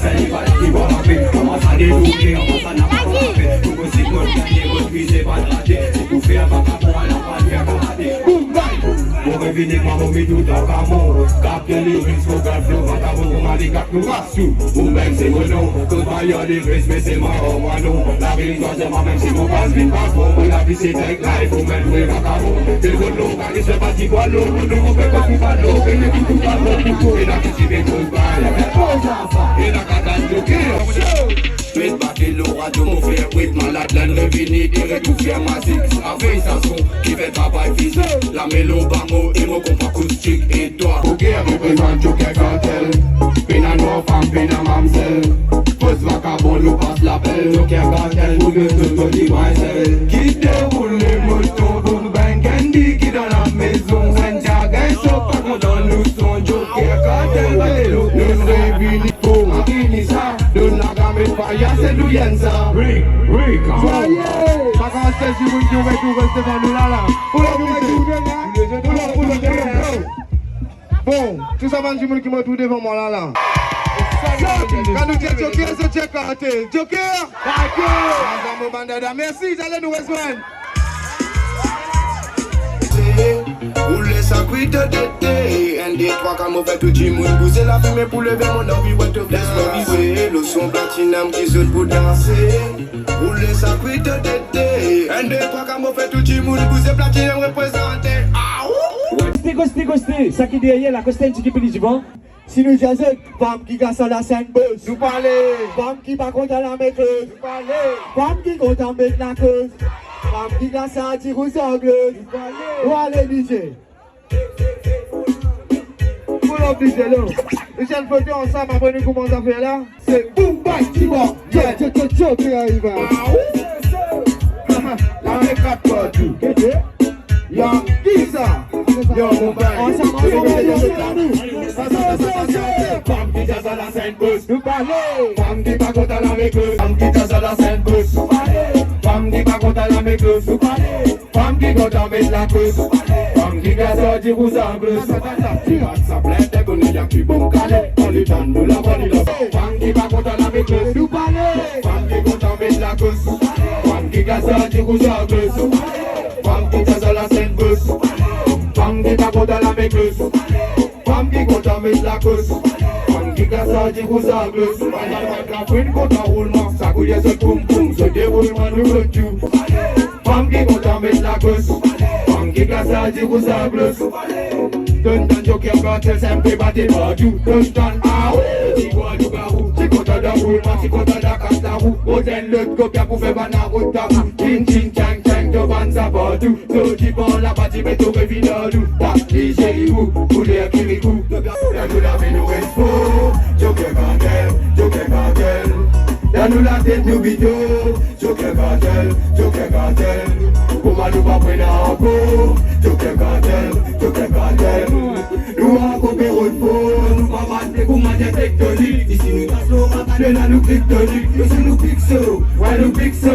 festival qui va rapper. Comment ça dérouler, comment ça n'a pas rappé. Tout possible, moi gagner, moi puiser, pas de rater. Si vous faites un vagabond, elle n'a pas de faire karaté. Boum, bang. Mon réveil, moi, mon mis tout en camon. Captain lyrics, mon gars, flow, vagabond, on m'a dit cap, nous rassou. Ou même c'est mon nom. Que maillot lyrics, mais c'est mort, moi non. La réalité, c'est moi, même si mon passe vite pas bon. La vie, c'est avec life, ou même jouer vagabond. C'est le long, car il se bâtit quoi l'eau. Nous, on fait pas tout pas l'eau. Et les coups, tout pas l'eau. Et la qui s'y met tout bail. Et la catane de cœur. Mais pas que le radio mon frère, oui, malade, l'un revenu, direct tout faire massique. Avec sa son qui fait travail physique. La mélo, bamo, et mon compas acoustique. Et toi, pour guerre, représente Joker Cartel. Pina noir, femme, pina mamsel. Post vacabon, nous passe l'appel. Joker Cartel, pour le tout, dit myself. Qui déroule les motos, pour ben candy, qui dans la maison. Un jargon, choc, pas qu'on donne nous son Joker Cartel. Nous réunis pour maquiner ça. Donne la gamme de fire, c'est nous yen ça. Rick, soyez. Pas qu'un seul si vous ne pouvez tout rester devant nous là. Pour bon, tout ça va nous qui m'a tout devant moi là. Quand nous disons Joker, c'est Joker. Joker, d'accord. Merci, j'allais nous rejoindre. Rouler sa cuite d'été. Un des trois quand on fait tout le monde bouger la fumée pour lever mon envie. Laisse-moi vivre le son platinum qui saute pour danser. Rouler sa cuite d'été. Un des trois quand on fait tout le monde bouger platinum représenté. Costé, ça qui est derrière la costelle qui peut du vent. Si nous disons, femme qui casse la scène boss, nous parlons. Femme qui va contre la mécleuse, nous parlons. Femme qui compte en mettre la cause. Femme qui casse la tire aux angles, nous parlons. Où allez, DJ? Pour l'obligé, là. Les jeunes photos ensemble, après nous commençons à faire là. C'est boum, bang, qui va. Yeah, Joker qui arrive. La make-up partout. Yo, qui ça? Yo, mon bain. Femme qui jazz à la scène boss, nous parlons. Femme qui va contre la mécleuse. Femme qui jazz à la scène boss, nous parlons. Femme qui va contre la mécleuse, nous parlons. Femme qui compte en mettre la cause. Femme qui casse à dire aux angles. Ça plaît, t'es connu, y'a qui bon calé. On lui donne, nous la bonne, il a. Femme qui va contre la mécleuse, nous parlons. Femme qui compte en mettre la cause. Femme qui casse à dire aux angles. Femme qui jazz à la scène boss. Femme qui va contre la mécleuse. Femme qui compte en mettre la cause. Femme qui casse à dire aux angles. La fouine contre un roulement. Ça couille ce poum poum. Ce déroulement nous le tue. Femme qui compte en mettre la cause. Femme qui casse à dire aux angles. Donne Joker Cartel, c'est un peu batté partout. Donne ah ouais. Si quoi du garou. Si content d'un roulement. Si content d'un casse la roue. Ozen le copia pour faire banane route tabou. Chin chin chang chang devant sa partout. Ceux qui font la partie mais tout revient dans nous. Ta DJ vous, pour les kiricou. La nous la vie nous reste faux. Joker Cartel. La nous la tête nous bidou. Joker Cartel. Pour ma nous va prendre en cours. Joker Cartel. Nous en coopérons de faux. Nous pas battre pour ma tectonique. Ici nous dansons, on là nous kryptonique. Nous sommes nous pixels. Ouais nous pixels.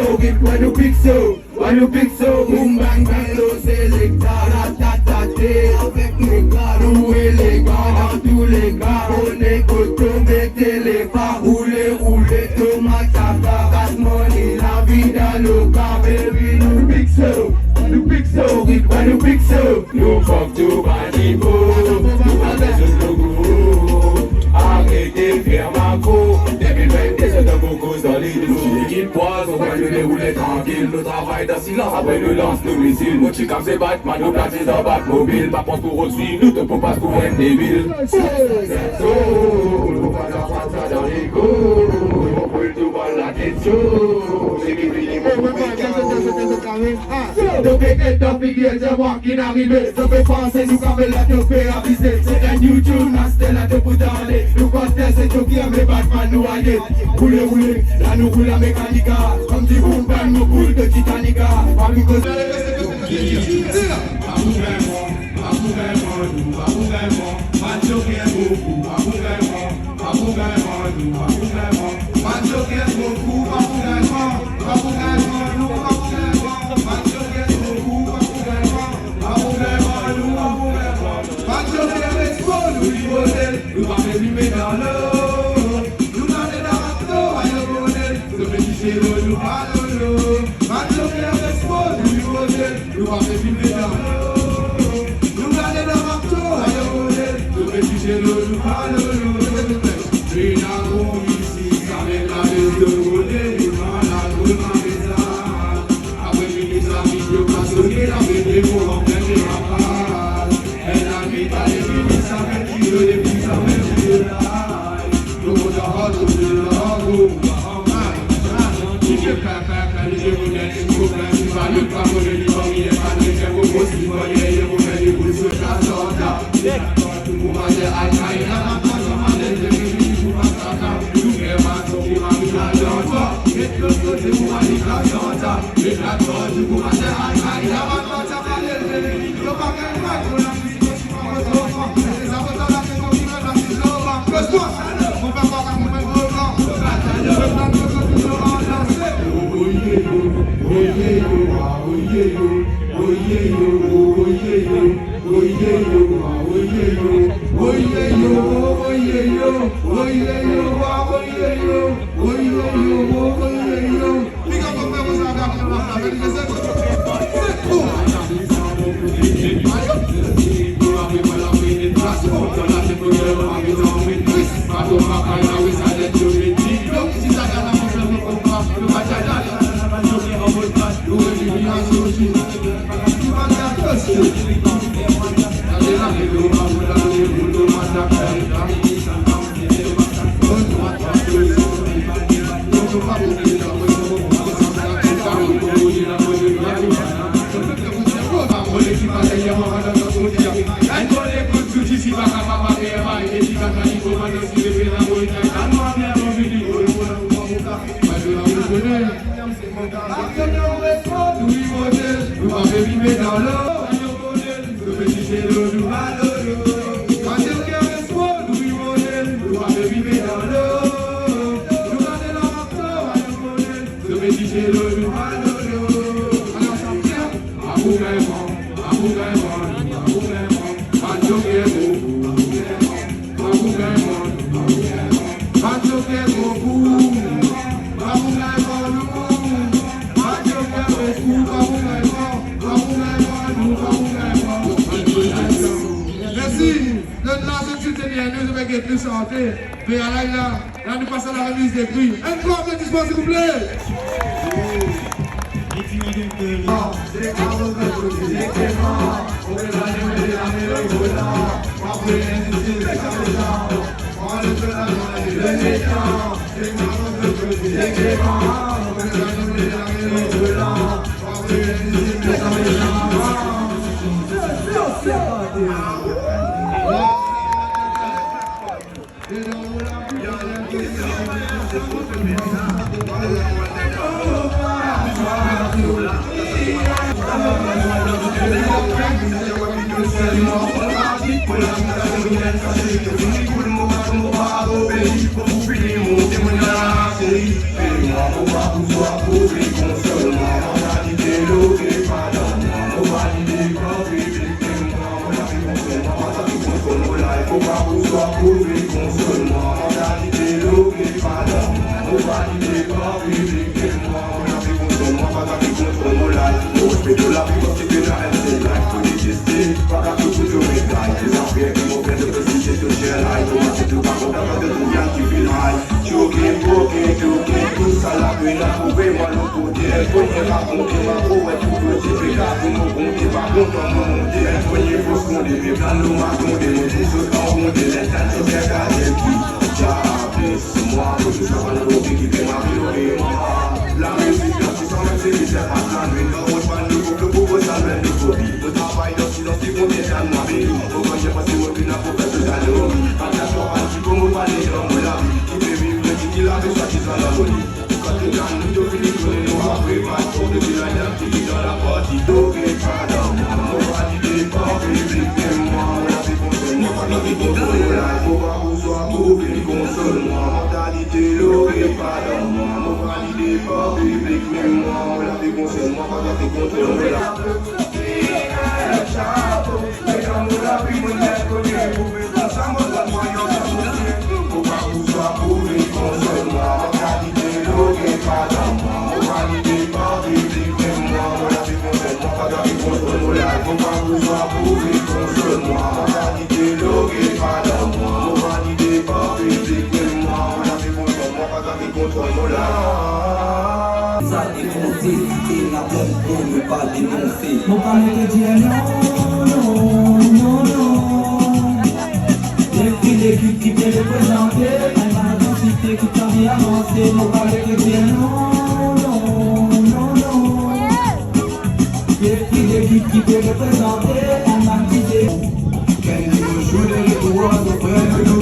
Boom bang bang lo selecta. Ratatate. Avec les gars, nous et les gars. Dans tous les gars, on est coton. Mettez les pas. Rouler, tomate, tata. Gas money, la vie dans le car. Baby, nous pixels. Nous fuck tout bas niveau. Nous pas besoin de logo. Arrêtez, faire ma cour. 2022, c'est un concours dans les deux. L'équipe poise, on va nous dérouler tranquille. Nous travaillons dans silence, après nous lance nos missiles. Mon chic c'est Batman, nous placés dans Batmobile. Pas pense pour suivre, nous te propose pour un débile. C'est nous pas ça dans les coups. On peut tout voir la tête chaude. C'est qui finit mon donc dans figure, c'est moi qui n'arrive. Je fais penser, nous quand la te fait aviser. C'est un new tune, c'est la te pour d'aller. Nous comptons, c'est tout qui aime les Batman noyés. Rouler, là nous roule la mécanica. Comme du boom bang, nous coule de Titanica. Nous va résumer dans l'eau. Nous allons pas faire filmer dans l'eau. Nous gardons dans ma tour, nous réfugions l'eau, nous parlons. Et la roue ici, avec la liste de rouler, malade, on m'a mis ça. Après, j'ai mis ça, je peux pas sonner, la bébé, pour empêcher ma part. Elle a mis ta les ça fait qu'il veut les plus, ça fait qu'il veut la. Nous, on a hâte, on est là, si je fais, je vous donne une problème, si va le pas, on est libre, il est pas de chef, on pose, il va y aller, on fait des boules sur la sorte. On va dire, aïe, aïe, la main, ça m'a l'air. Là, nous passons à la remise des prix. Un grand applaudissement, s'il vous plaît. prouver qu'on se moi. On a l'idée logique, madame moi. On a l'idée pas physique, mais moi. On a mis contre moi, pas mis contre moi là. Ça défoncé, et la bonne pour ne pas dénoncer. Mon père te dit non. Depuis l'équipe qui peut représenter, elle va l'identité qui t'a bien avancé. Mon père te dit non. Depuis l'équipe qui peut représenter, elle m'a quitté. Can you shoot it, it was a friend.